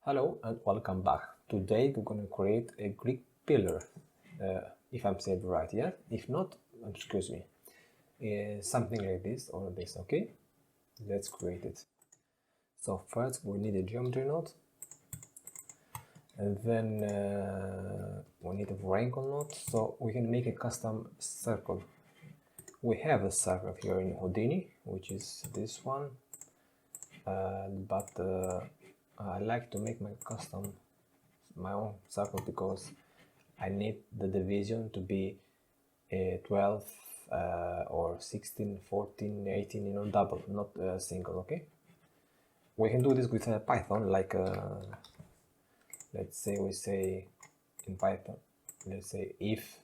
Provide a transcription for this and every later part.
Hello and welcome back. Today we're going to create a Greek pillar, if I'm saying it right, yeah? If not, excuse me. Something like this or this, okay? Let's create it. So first we need a geometry node, and then we need a wrinkle node, so we can make a custom circle. We have a circle here in Houdini, which is this one, but I like to make my own circle because I need the division to be 12 or 16, 14, 18, you know, double, not single, okay? We can do this with Python, like let's say we say in Python, let's say if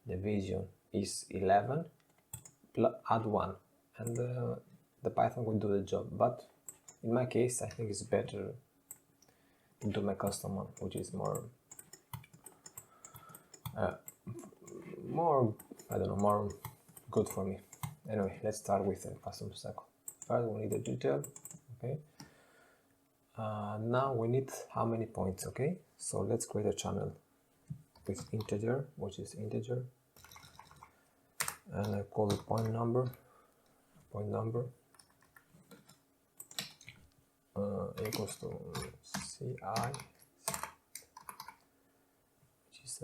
division is 11, add 1, and the Python will do the job. But in my case, I think it's better to do my custom one, which is more I don't know, more good for me. Anyway, let's start with a custom circle. First we need a detail, okay? Now we need how many points, okay? So let's create a channel with integer, which is integer, and I call it point number equals to ci, which is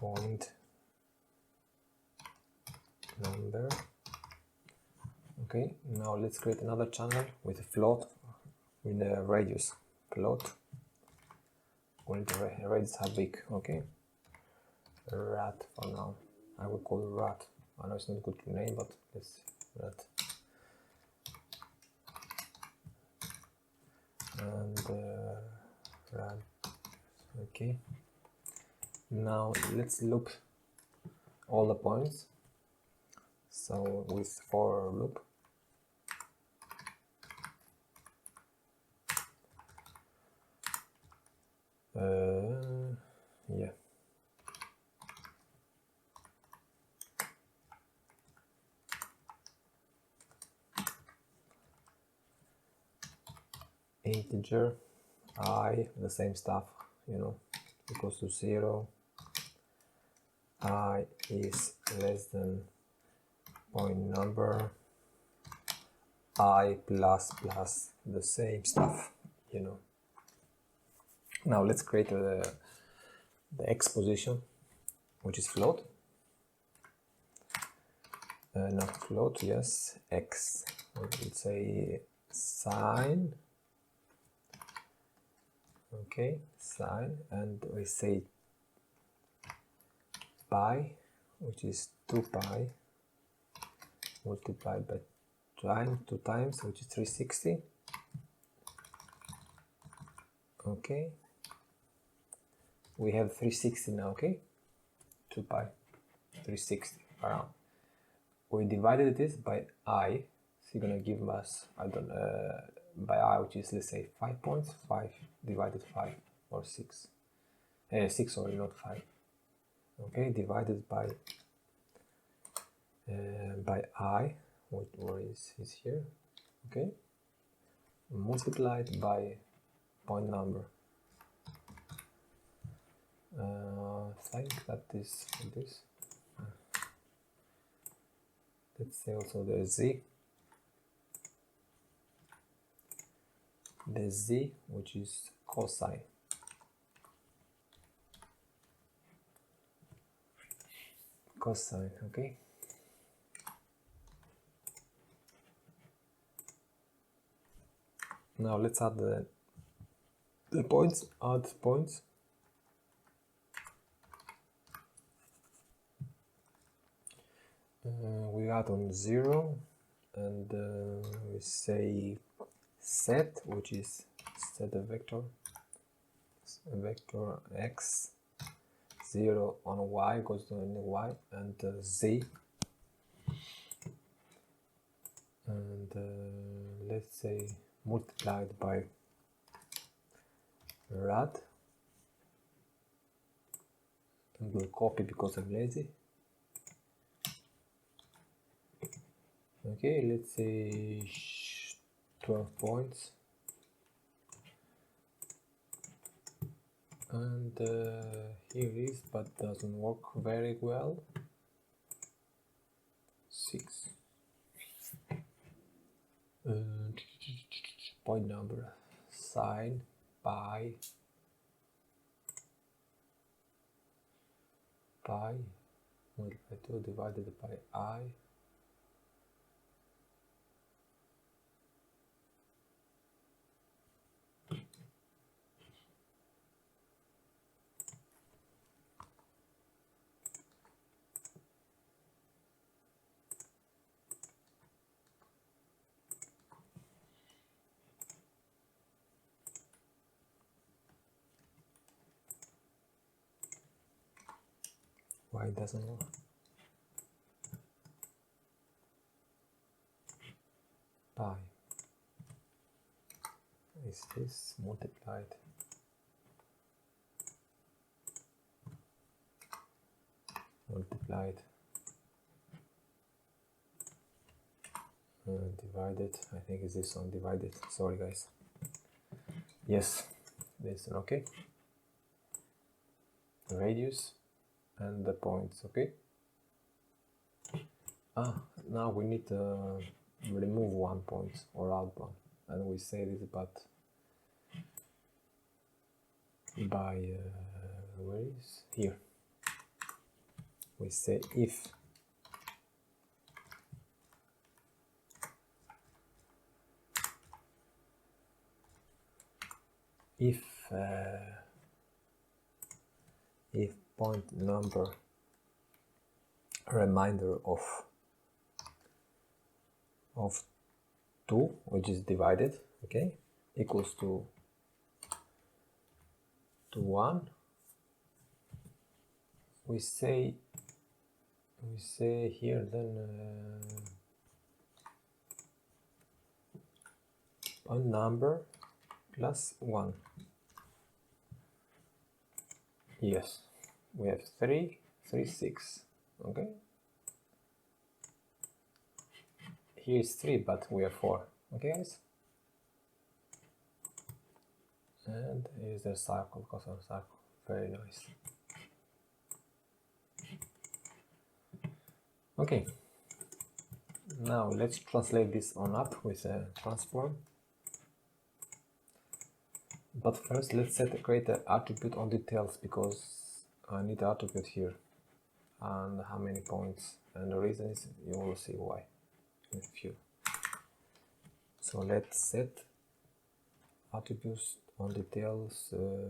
point number. Okay, now let's create another channel with a float with a radius float. Going to radius how big, okay? Rat for now. I will call it rat. I know it's not a good name, but let's rat. And rat. Okay. Now let's loop all the points. So with for loop. Yeah. Integer I, the same stuff, you know, equals to 0. I is less than point number. I plus the same stuff, you know. Now let's create the x position, which is float. Not float, yes, x. We would say sine. Okay, sine, and we say pi, which is 2 pi multiplied by 2 times, which is 360. Okay, we have 360 now, okay? 2 pi, 360 around. We divided this by I, so you're gonna give us, I don't by I, which is, let's say 5 points, 5 divided 5, or 6. 6, sorry, not 5. Okay, divided by I, where is here, okay, multiplied by point number. I think that is this. Let's say also the z, which is cosine. Cosine, okay. Now let's add the points. Add points. We add on 0, and we say set, which is set a vector x, 0 on y goes to y, and z, and let's say multiplied by rad, and we'll copy because I'm lazy. Okay, let's say 12 points, and here is, but doesn't work very well. 6 point number, sine pi multiplied 2 divided by I. Why it doesn't work? Pi is this multiplied divided, I think is this one divided, sorry guys, yes, this one, okay, radius and the points, okay. Now we need to remove 1 point or add one, and we say this but by where is here, we say if point number remainder of 2, which is divided, okay, equals to 1, we say here then point number plus 1. Yes, we have 3, 6, okay. Here is 3, but we have 4, okay guys. And here's the circle, cosine circle, very nice. Okay, now let's translate this on up with a transform. But first let's create an attribute on details, because I need an attribute here and how many points, and the reason is you will see why in a few. So let's set attributes on details, where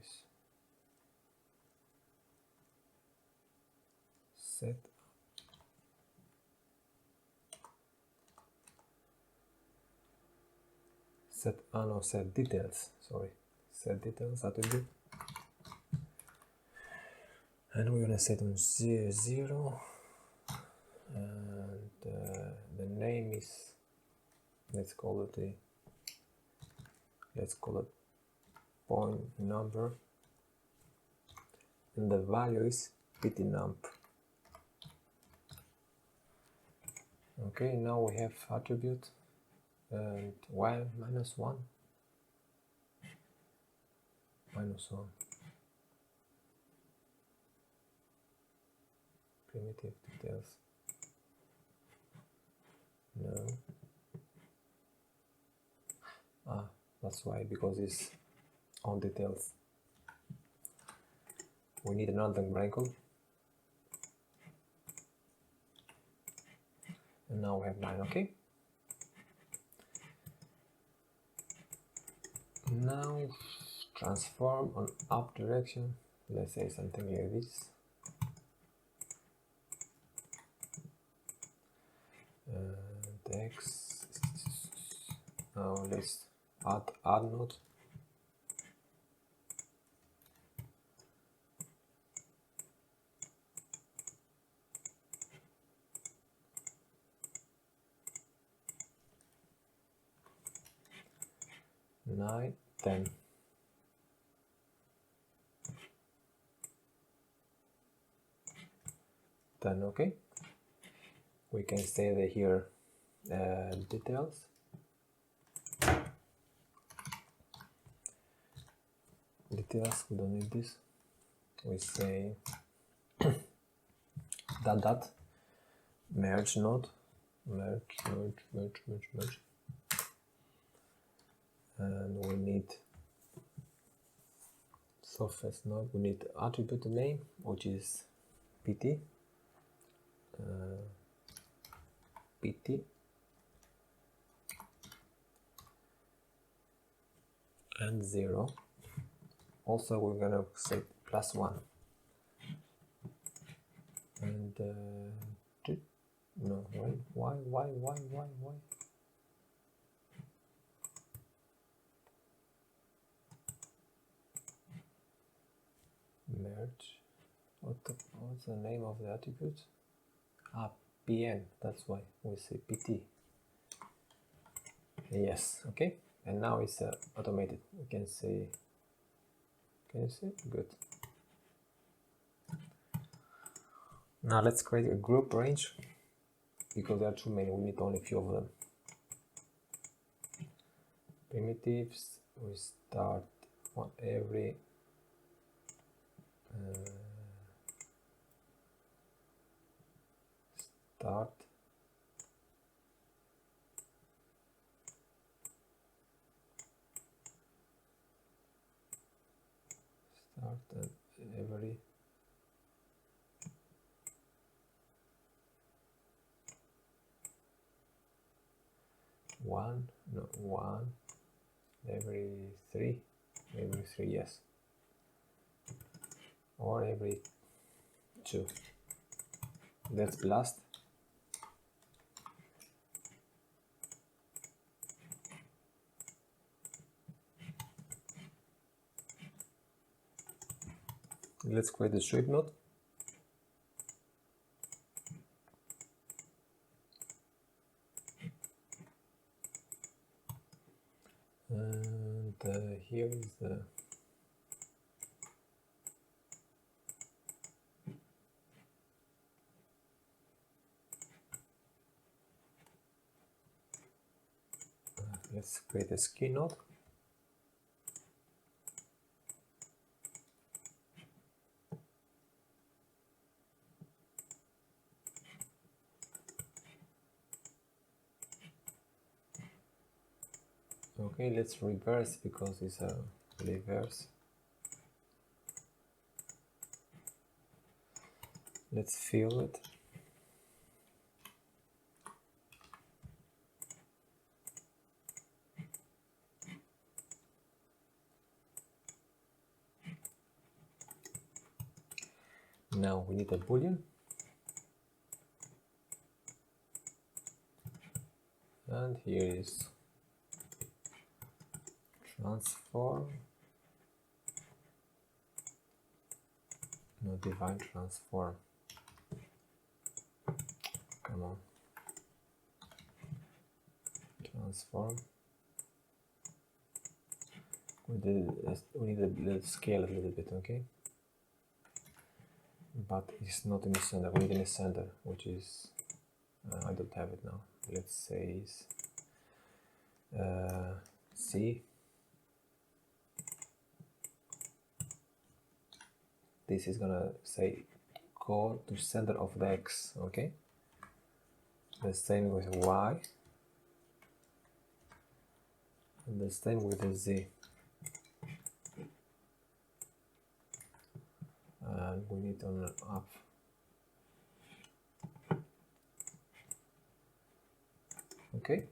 is set set details, sorry, set details attribute, and we're gonna set on 0, and the name is, let's call it point number, and the value is ptnump. Okay, now we have attribute and y minus 1 primitive details, no, that's why, because it's on details. We need another wrinkle, and now we have 9, okay. Now transform on up direction, let's say something like this, and x, now let's add node, nine, 10. Okay. we can say that here details. Details, we don't need this. We say dot merge node, merge, and we need surface node. We need attribute name, which is pt, and 0. Also, we're gonna say +1, and no, why? Merge. What's the name of the attribute? Pn. That's why we say pt. Yes. Okay. And now it's automated. We can say. Can you see? Good. Now let's create a group range, because there are too many. We need only a few of them. Primitives. We start on every start at every one every three, yes, or every 2. That's blast. Let's create the shape node. And here is the let's create a skin node. Okay, let's reverse, because it's a reverse. Let's fill it. Now we need a boolean. And here is transform, no, divine transform. Come on, transform. We need to scale it a little bit, okay? But it's not in the center. We need in the center, which is I don't have it now. Let's say C. This is gonna say go to center of the X, okay? The same with Y, and the same with the Z. And we need on up. Okay.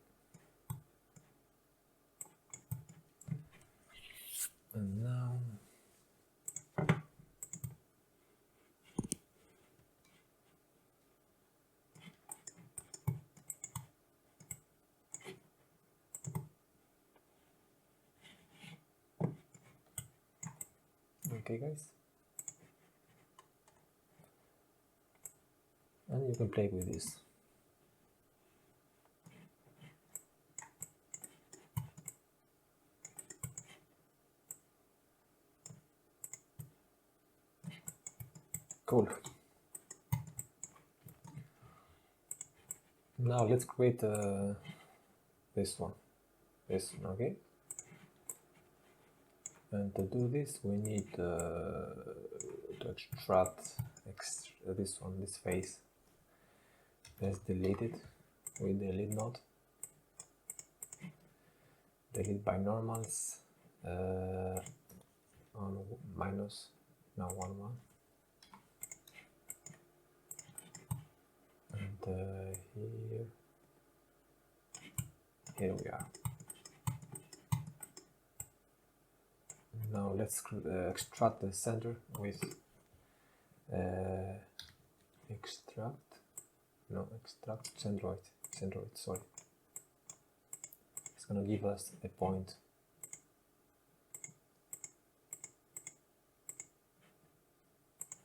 And now okay, guys. And you can play with this. Cool. Now let's create this one, okay? And to do this, we need to extract this one, this face. Let's delete it with delete node. Delete binormals on minus, now 1 1. And here we are. Now let's extract the center with extract Centroid, sorry. It's gonna give us a point.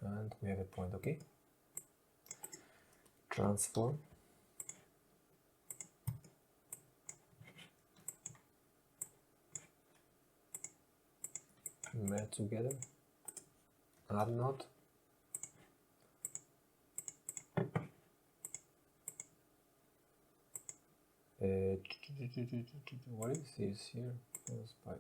And we have a point, okay? Transform. Merge together. Add node. What is this here? By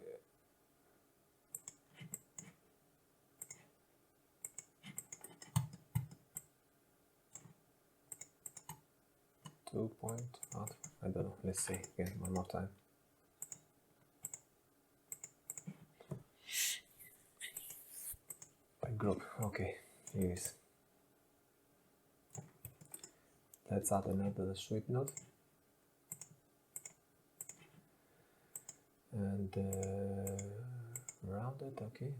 2 point out. I don't know. Let's see again one more time. By group. Okay, here it is. Let's add another sweep node. And round it, okay.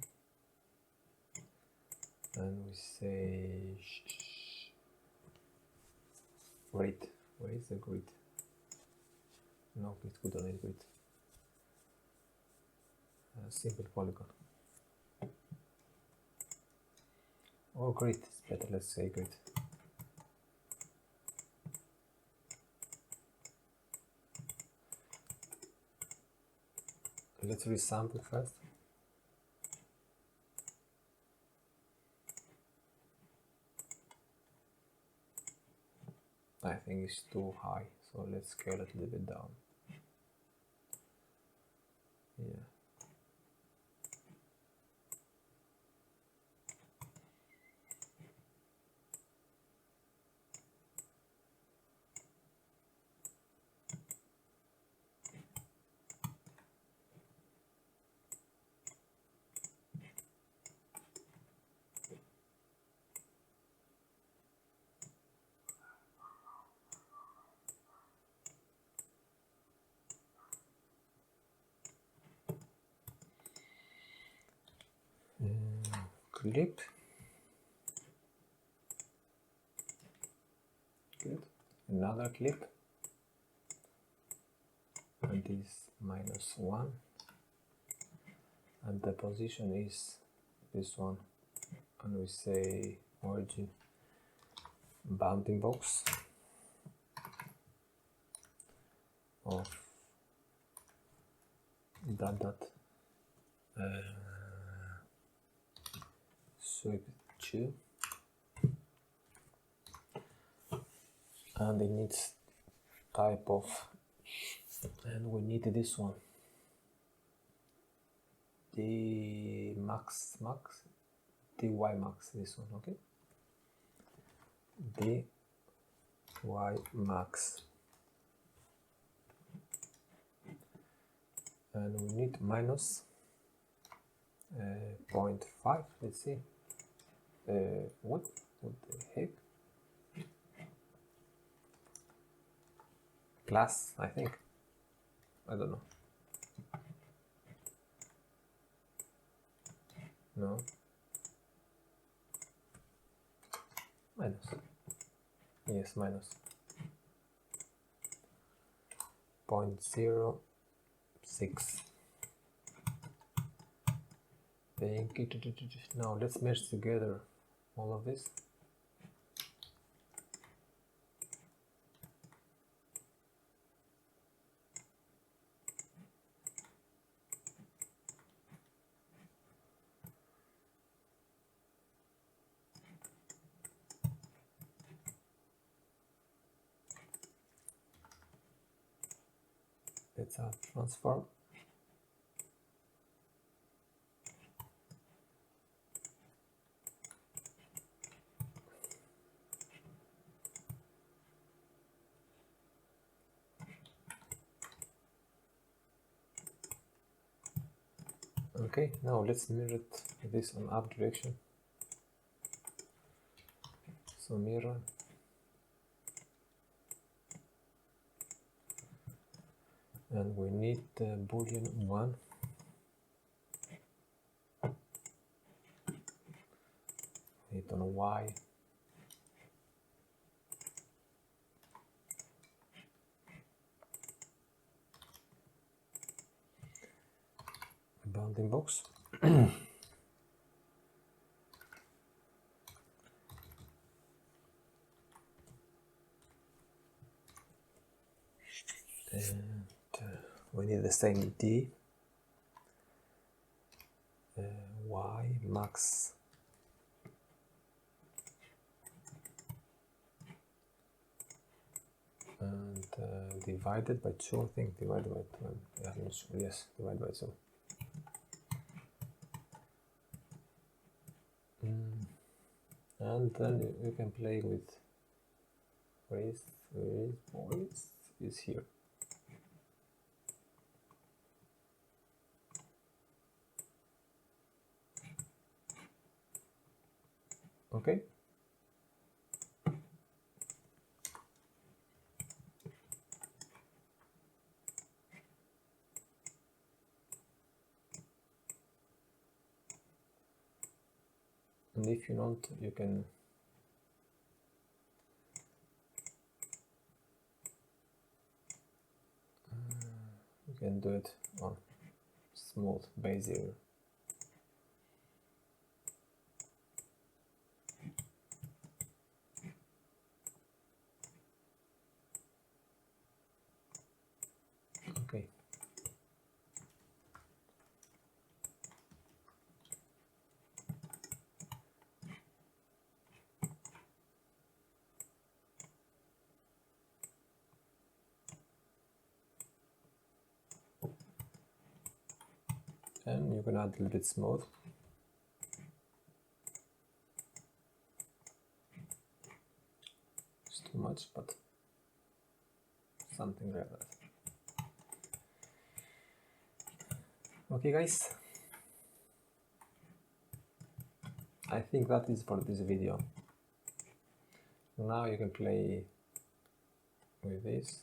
And we say grid. Where is the grid? No, it couldn't need grid. Simple polygon. Or grid is better, let's say grid. Let's resample first. I think it's too high, so let's scale it a little bit down. Yeah. Clip. Good. Another clip. And this -1. And the position is this one. And we say origin bounding box of dot sweep 2, and it needs type of, and we need this one, the max, dy max, this one, okay, dy max, and we need minus 0.5, let's see. What the heck? Plus, I think. I don't know. No. Minus. Yes, minus. 0.06. Now let's merge together all of this. let's add transform. Okay, now let's mirror this on up direction. So mirror. And we need boolean 1. Hit on Y. Bounding box. And we need the same D, Y max, and divided by 2, I think, divided by 2, yeah, I'm not sure. Yes, divided by 2. And then you can play with voice is here. Okay. And if you want, you can do it on smooth Bezier. Okay. And you can add a little bit smooth. It's too much, but something like that. Okay, guys. I think that is for this video. Now you can play with this.